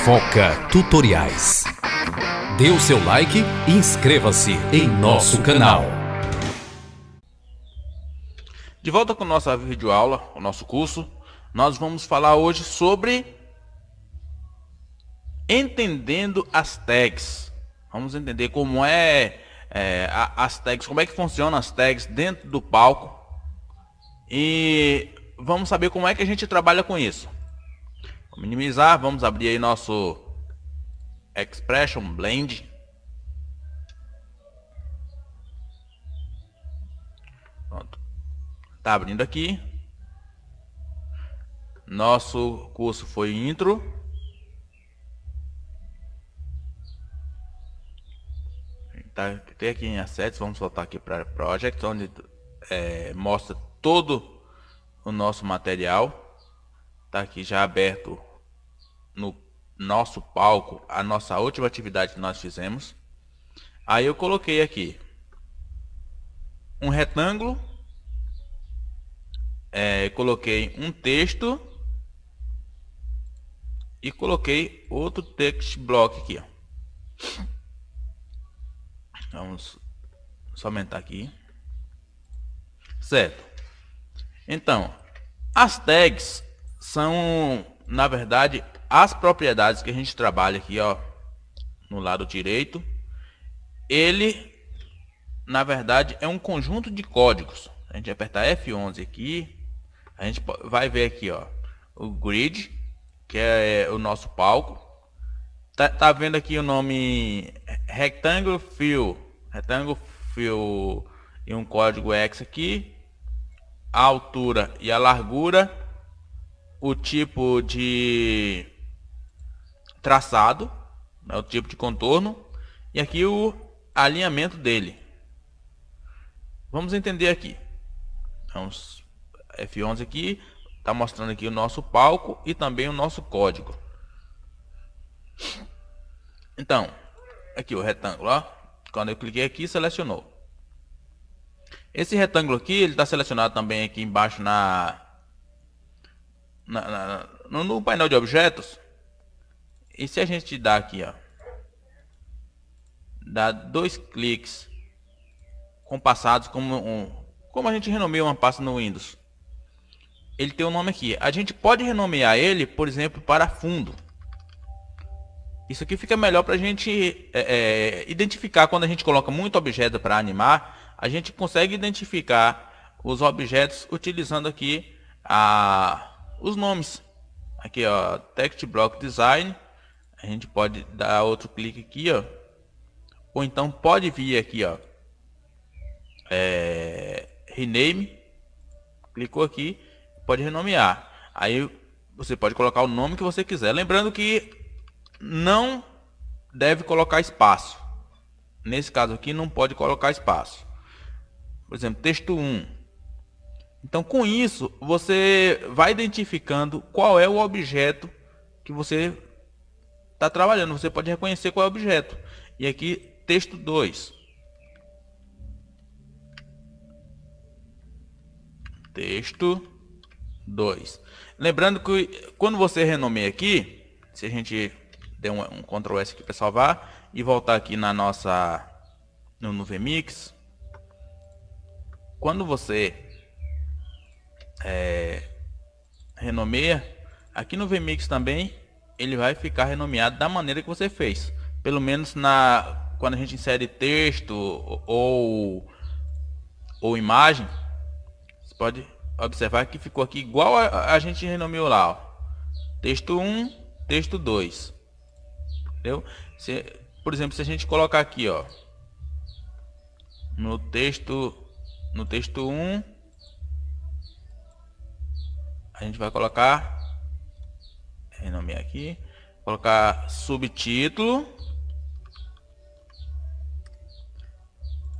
Foca Tutoriais. Dê o seu like e inscreva-se em nosso canal. De volta com nossa videoaula, o nosso curso, nós vamos falar hoje sobre entendendo as tags. Vamos entender como as tags, como é que funcionam as tags dentro do palco e vamos saber como é que a gente trabalha com isso. Vou minimizar, vamos abrir aí nosso Expression Blend. Pronto. Tá abrindo aqui. Nosso curso foi intro. Tem aqui em Assets, vamos voltar aqui para Project, onde mostra todo o nosso material. Tá aqui já aberto no nosso palco a nossa última atividade que nós fizemos. Aí eu coloquei aqui um retângulo, coloquei um texto e coloquei outro text block aqui, ó. Vamos só aumentar aqui, certo? Então, as tags são, na verdade, as propriedades que a gente trabalha aqui, ó, no lado direito. Ele, na verdade, é um conjunto de códigos. A gente apertar F11 aqui, a gente vai ver aqui, ó, o grid, que é o nosso palco. Tá vendo aqui o nome Rectangle Fill e um código X aqui, a altura e a largura, o tipo de traçado, né, o tipo de contorno, e aqui o alinhamento dele. Vamos entender aqui. Vamos F11 aqui, tá mostrando aqui o nosso palco e também o nosso código. Então, aqui o retângulo, ó, quando eu cliquei aqui, selecionou. Esse retângulo aqui, ele está selecionado também aqui embaixo no painel de objetos. E se a gente dá aqui, ó, dá 2 cliques compassados, como a gente renomeia uma pasta no Windows, ele tem um nome aqui. A gente pode renomear ele, por exemplo, para fundo. Isso aqui fica melhor para a gente identificar. Quando a gente coloca muito objeto para animar, a gente consegue identificar os objetos utilizando aqui os nomes. Aqui, ó, Text Block Design. A gente pode dar outro clique aqui, ó, ou então pode vir aqui, ó, Rename. Clicou aqui, pode renomear. Aí você pode colocar o nome que você quiser. Lembrando que não deve colocar espaço. Nesse caso aqui não pode colocar espaço. Por exemplo, texto 1. Então, com isso, você vai identificando qual é o objeto que você está trabalhando. Você pode reconhecer qual é o objeto. E aqui, texto 2. Texto 2. Lembrando que quando você renomeia aqui, se a gente der um Ctrl S aqui para salvar e voltar aqui no VMix, quando você renomeia, aqui no VMix também ele vai ficar renomeado da maneira que você fez. Pelo menos quando a gente insere texto ou imagem, você pode observar que ficou aqui igual a gente renomeou lá, ó. Texto 1, texto 2. Entendeu? Por exemplo, se a gente colocar aqui, ó, no texto 1, a gente vai colocar, renomear aqui, colocar subtítulo,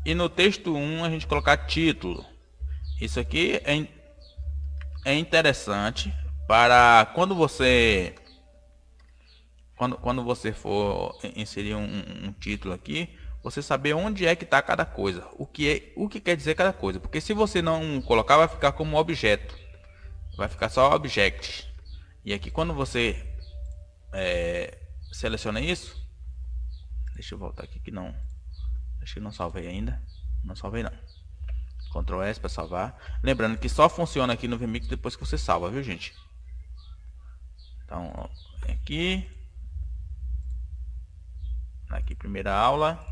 e no texto 1 a gente colocar título. Isso aqui é interessante para quando você for inserir um título aqui, você saber onde é que está cada coisa, o que quer dizer cada coisa. Porque se você não colocar, vai ficar como objeto, vai ficar só object. E aqui quando você seleciona isso. Deixa eu voltar aqui que não, acho que não salvei ainda. Não salvei não. Ctrl S para salvar. Lembrando que só funciona aqui no Vmix depois que você salva, viu gente? Então, ó, aqui primeira aula.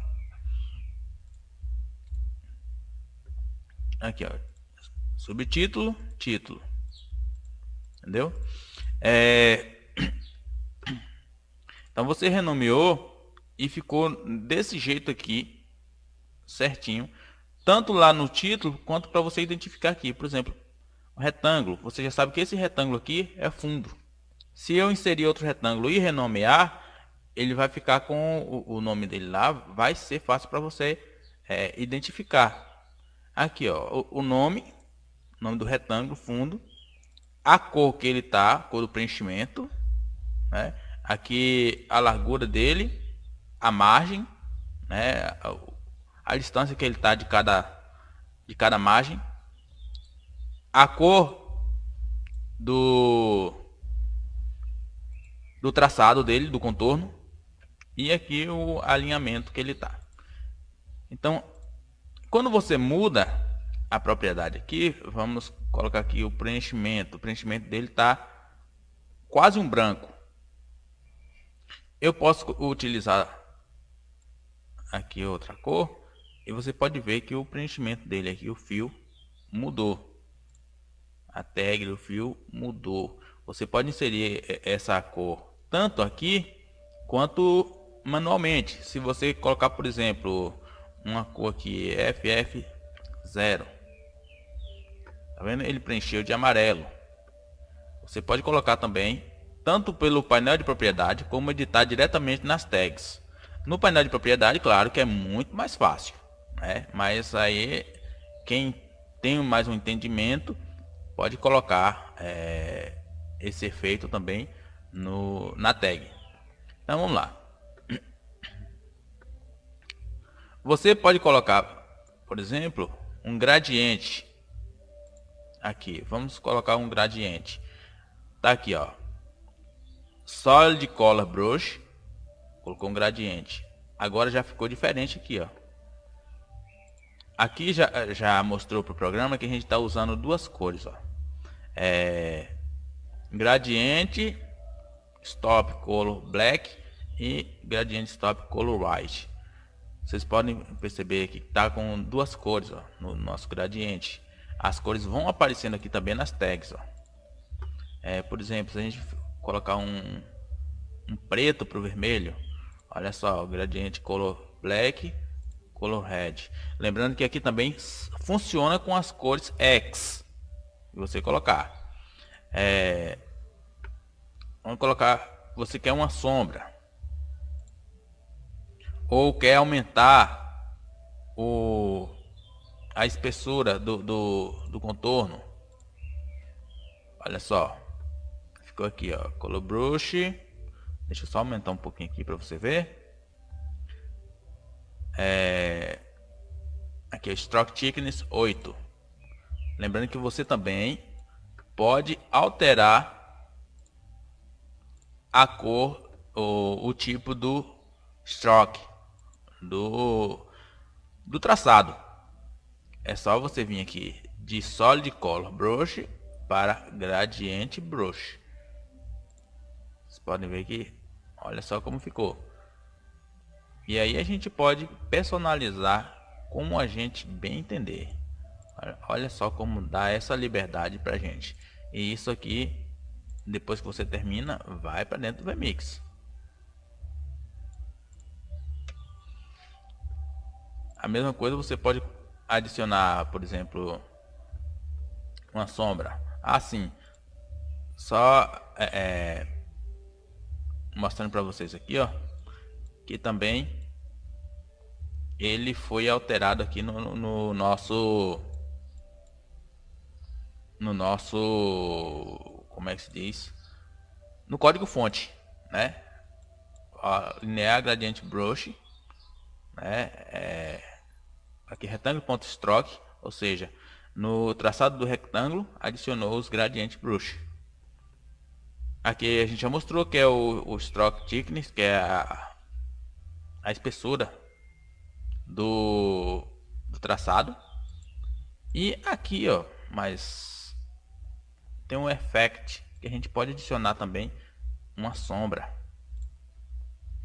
Aqui, ó, subtítulo, título. Entendeu? Então você renomeou e ficou desse jeito aqui, certinho, tanto lá no título quanto para você identificar aqui. Por exemplo, o retângulo, você já sabe que esse retângulo aqui é fundo. Se eu inserir outro retângulo e renomear, ele vai ficar com o nome dele lá, vai ser fácil para você identificar. Aqui, ó, o nome do retângulo, fundo, a cor que ele tá, cor do preenchimento, né? Aqui a largura dele, a margem, né? A distância que ele tá de cada margem, a cor do traçado dele, do contorno, e aqui o alinhamento que ele tá. Então, quando você muda a propriedade aqui, vamos colocar aqui o preenchimento dele tá quase um branco. Eu posso utilizar aqui outra cor e você pode ver que o preenchimento dele aqui, o fio, mudou. A tag do fio mudou. Você pode inserir essa cor tanto aqui quanto manualmente. Se você colocar, por exemplo, uma cor aqui FF0, tá vendo? Ele preencheu de amarelo. Você pode colocar também tanto pelo painel de propriedade como editar diretamente nas tags. No painel de propriedade, claro que é muito mais fácil, né? Mas aí quem tem mais um entendimento pode colocar esse efeito também na tag. Então vamos lá. Você pode colocar, por exemplo, um gradiente aqui. Vamos colocar um gradiente. Tá aqui, ó, Solid Color Brush. Colocou um gradiente. Agora já ficou diferente aqui, ó. Aqui já mostrou para o programa que a gente está usando duas cores, ó. Gradiente Stop Color Black e gradiente Stop Color White. Vocês podem perceber que tá com duas cores, ó, no nosso gradiente. As cores vão aparecendo aqui também nas tags, ó. Por exemplo, se a gente colocar um preto para o vermelho, olha só, o gradiente Color Black, Color Red. Lembrando que aqui também funciona com as cores X. Se você colocar, vamos colocar, você quer uma sombra ou quer aumentar a espessura do contorno. Olha só, ficou aqui, ó, Color Brush. Deixa eu só aumentar um pouquinho aqui para você ver. Aqui é Stroke Thickness 8. Lembrando que você também pode alterar a cor, o tipo do stroke, do traçado. É só você vir aqui de Solid Color Brush para Gradient Brush. Vocês podem ver que, olha só como ficou. E aí a gente pode personalizar como a gente bem entender. Olha só como dá essa liberdade pra gente. E isso aqui, depois que você termina, vai para dentro do Vmix. A mesma coisa você pode adicionar, por exemplo, uma sombra. Assim, só mostrando para vocês aqui, ó, que também ele foi alterado aqui no nosso, como é que se diz, no código fonte, né? Linear Gradient Brush, né? Aqui retângulo.stroke, ou seja, no traçado do retângulo adicionou os Gradient Brush. Aqui a gente já mostrou que é o stroke thickness, que é a espessura do traçado. E aqui, ó, mas tem um effect que a gente pode adicionar também uma sombra.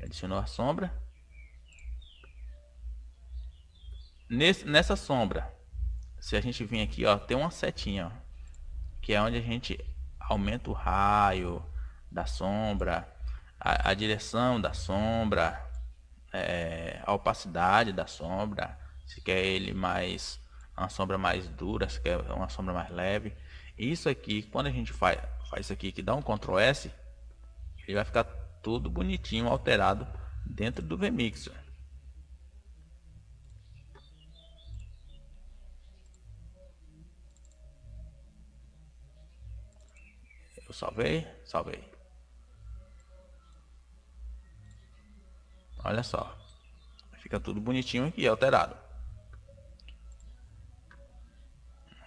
Adicionou a sombra. Nessa sombra, se a gente vir aqui, ó, tem uma setinha, ó, que é onde a gente aumenta o raio da sombra, a direção da sombra, a opacidade da sombra, se quer ele mais uma sombra mais dura, se quer uma sombra mais leve. Isso aqui, quando a gente faz isso aqui, que dá um Ctrl S, ele vai ficar tudo bonitinho, alterado dentro do VMix. Eu salvei. Olha só, fica tudo bonitinho aqui, alterado.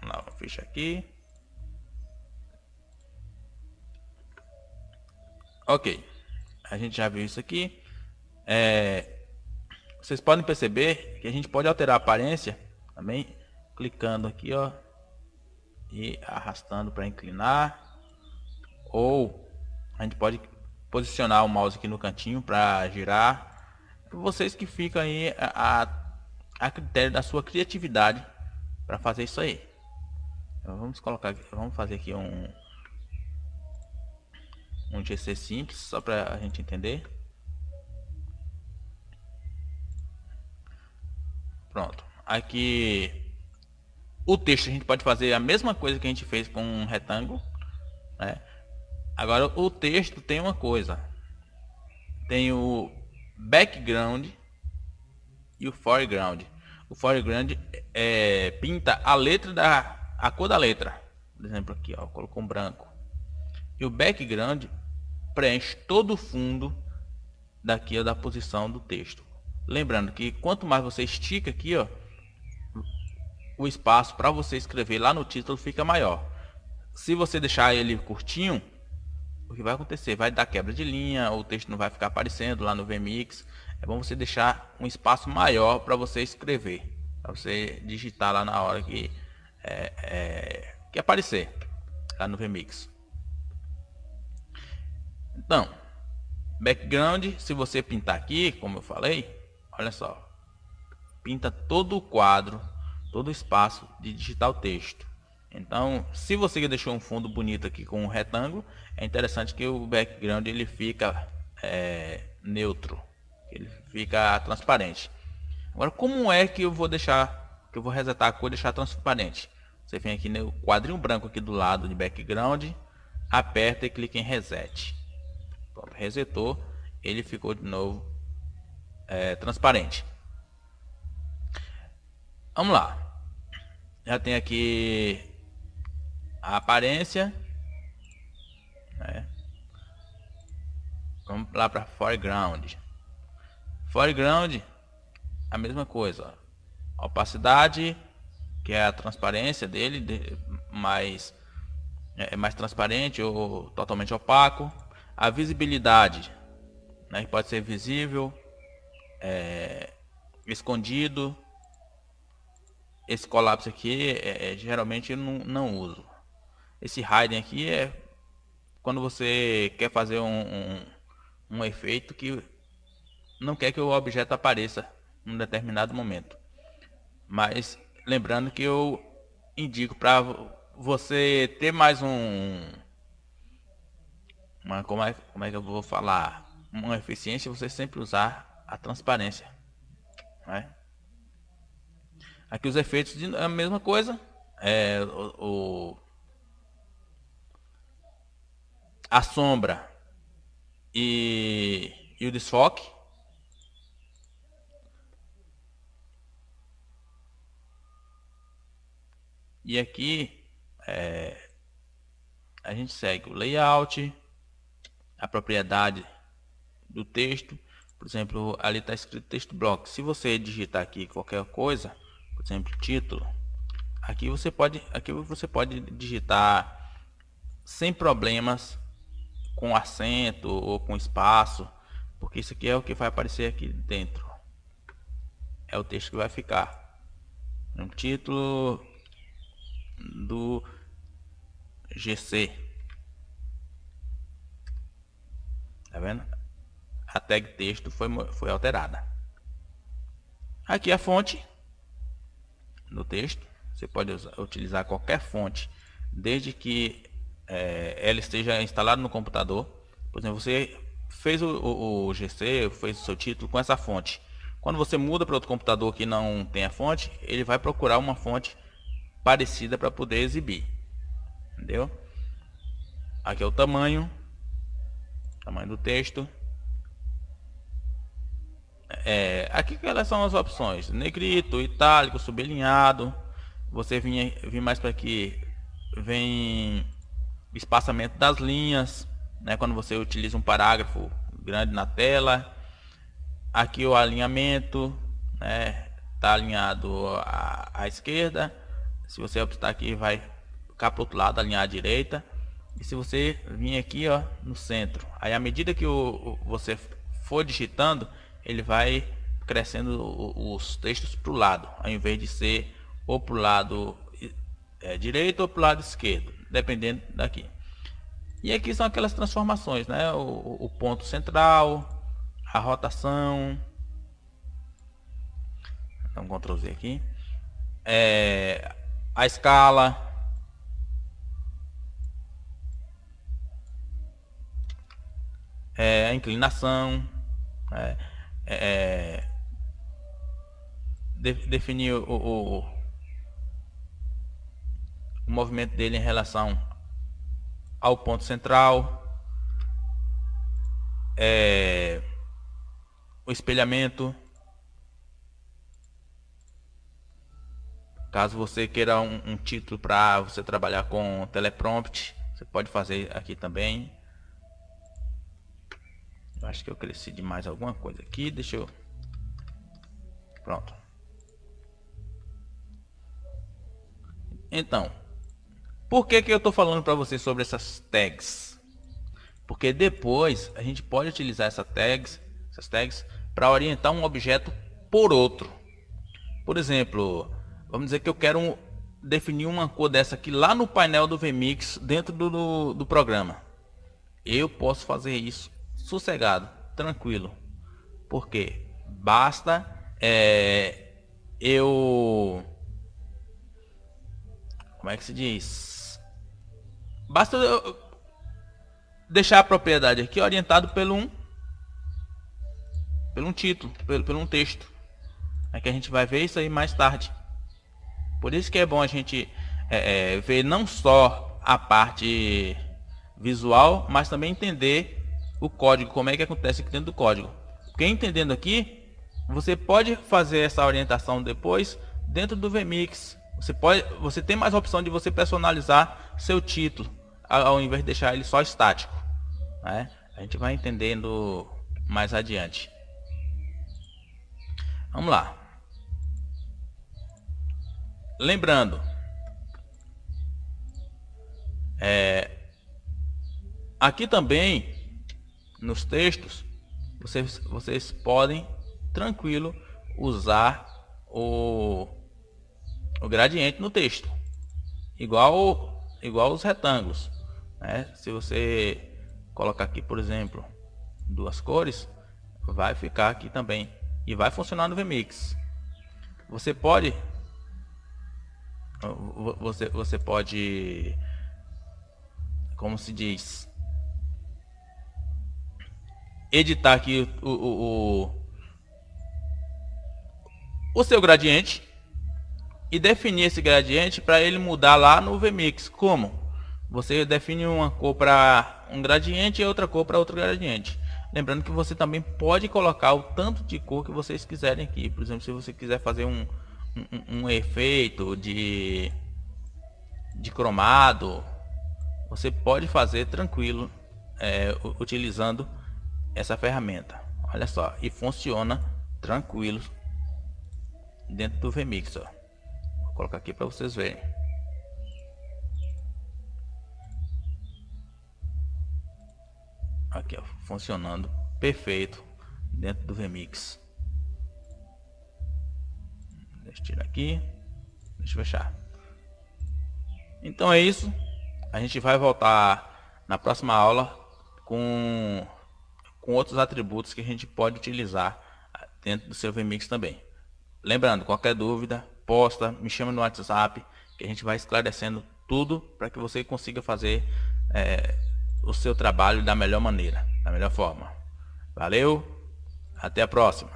Vamos lá, ficha aqui. Ok, a gente já viu isso aqui. Vocês podem perceber que a gente pode alterar a aparência também clicando aqui, ó, e arrastando para inclinar, ou a gente pode posicionar o mouse aqui no cantinho para girar. Vocês que ficam aí a critério da sua criatividade para fazer isso aí. Então, vamos fazer aqui um GC simples, só para a gente entender. Pronto. Aqui o texto a gente pode fazer a mesma coisa que a gente fez com um retângulo, né? Agora o texto tem uma coisa, tem o background e o foreground. O foreground pinta a letra a cor da letra, por exemplo aqui, ó, colocou um branco. E o background preenche todo o fundo daqui, ó, da posição do texto. Lembrando que quanto mais você estica aqui, ó, o espaço para você escrever lá no título fica maior. Se você deixar ele curtinho, o que vai acontecer? Vai dar quebra de linha, o texto não vai ficar aparecendo lá no VMix. É bom você deixar um espaço maior para você escrever, para você digitar lá na hora que aparecer lá no VMix. Então, background, se você pintar aqui, como eu falei, olha só, pinta todo o quadro, todo o espaço de digitar o texto. Então, se você deixou um fundo bonito aqui com um retângulo, é interessante que o background ele fica neutro, ele fica transparente. Agora, como é que eu vou resetar a cor e deixar transparente? Você vem aqui no quadrinho branco aqui do lado de background, aperta e clica em reset. Pronto, resetou, ele ficou de novo transparente. Vamos lá. Já tem aqui a aparência, né? Vamos lá para foreground. Foreground, a mesma coisa, ó. Opacidade, que é a transparência dele, mais transparente ou totalmente opaco. A visibilidade, né, que pode ser visível, escondido. Esse colapso aqui geralmente eu não uso. Esse hiding aqui é quando você quer fazer um efeito que não quer que o objeto apareça em um determinado momento. Mas lembrando que eu indico para você ter mais como é que eu vou falar, uma eficiência, você sempre usar a transparência, né? Aqui os efeitos a mesma coisa, a sombra e o desfoque. E aqui a gente segue o layout, a propriedade do texto. Por exemplo, ali está escrito texto block. Se você digitar aqui qualquer coisa, por exemplo, título, aqui você pode digitar sem problemas com acento ou com espaço, porque isso aqui é o que vai aparecer aqui dentro. É o texto que vai ficar no título do GC. Tá vendo? A tag texto foi alterada. Aqui a fonte do texto. Você pode utilizar qualquer fonte, desde que ela esteja instalada no computador. Por exemplo, você fez o GC, fez o seu título com essa fonte. Quando você muda para outro computador que não tem a fonte, ele vai procurar uma fonte parecida para poder exibir. Entendeu? Aqui é o tamanho do texto. Aqui quais são as opções: negrito, itálico, sublinhado. Você vir mais para aqui, vem espaçamento das linhas, né, quando você utiliza um parágrafo grande na tela. Aqui o alinhamento, né, tá alinhado à esquerda. Se você optar aqui, vai ficar para o outro lado, alinhar à direita. E se você vir aqui, ó, no centro, aí à medida que você for digitando, ele vai crescendo os textos para o lado, ao invés de ser ou para o lado direito ou para o lado esquerdo, dependendo daqui. E aqui são aquelas transformações, né? O ponto central, a rotação. Então, Ctrl Z aqui. A escala. A inclinação. Definir o movimento dele em relação ao ponto central, o espelhamento. Caso você queira um título para você trabalhar com teleprompt, você pode fazer aqui também. Eu acho que eu cresci demais alguma coisa aqui, deixa eu... Pronto. Então, por que eu estou falando para você sobre essas tags? Porque depois a gente pode utilizar essas tags para orientar um objeto por outro. Por exemplo, vamos dizer que eu quero definir uma cor dessa aqui lá no painel do VMix dentro do programa. Eu posso fazer isso sossegado, tranquilo. Porque basta como é que se diz? Basta eu deixar a propriedade aqui orientado pelo um título, pelo um texto. É que a gente vai ver isso aí mais tarde. Por isso que é bom a gente ver não só a parte visual, mas também entender o código, como é que acontece aqui dentro do código. Porque entendendo aqui, você pode fazer essa orientação depois dentro do VMix. Você tem mais a opção de você personalizar seu título, ao invés de deixar ele só estático, né? A gente vai entendendo mais adiante. Vamos lá. Lembrando, aqui também nos textos vocês podem tranquilo usar o gradiente no texto, igual os retângulos, né? Se você colocar aqui, por exemplo, duas cores, vai ficar aqui também e vai funcionar no VMix. Você pode como se diz, editar aqui o seu gradiente e definir esse gradiente para ele mudar lá no VMix. Como? Você define uma cor para um gradiente e outra cor para outro gradiente. Lembrando que você também pode colocar o tanto de cor que vocês quiserem aqui. Por exemplo, se você quiser fazer um efeito de cromado, você pode fazer tranquilo utilizando essa ferramenta. Olha só, e funciona tranquilo dentro do VMix. Ó. Vou colocar aqui para vocês verem. Aqui, ó, funcionando perfeito dentro do VMix. Deixa eu tirar aqui, deixa eu fechar. Então é isso. A gente vai voltar na próxima aula com outros atributos que a gente pode utilizar dentro do seu VMix também. Lembrando, qualquer dúvida, posta, me chama no WhatsApp, que a gente vai esclarecendo tudo para que você consiga fazer o seu trabalho da melhor maneira, da melhor forma. Valeu, até a próxima.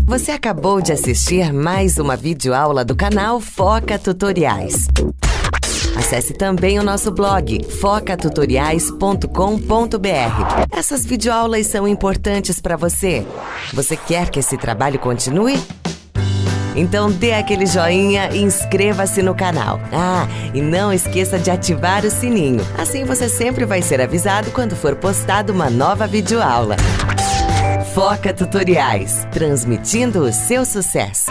Você acabou de assistir mais uma videoaula do canal Foca Tutoriais. Acesse também o nosso blog focatutoriais.com.br. Essas videoaulas são importantes para você. Você quer que esse trabalho continue? Então dê aquele joinha e inscreva-se no canal. E não esqueça de ativar o sininho. Assim você sempre vai ser avisado quando for postada uma nova videoaula. Foca Tutoriais, transmitindo o seu sucesso.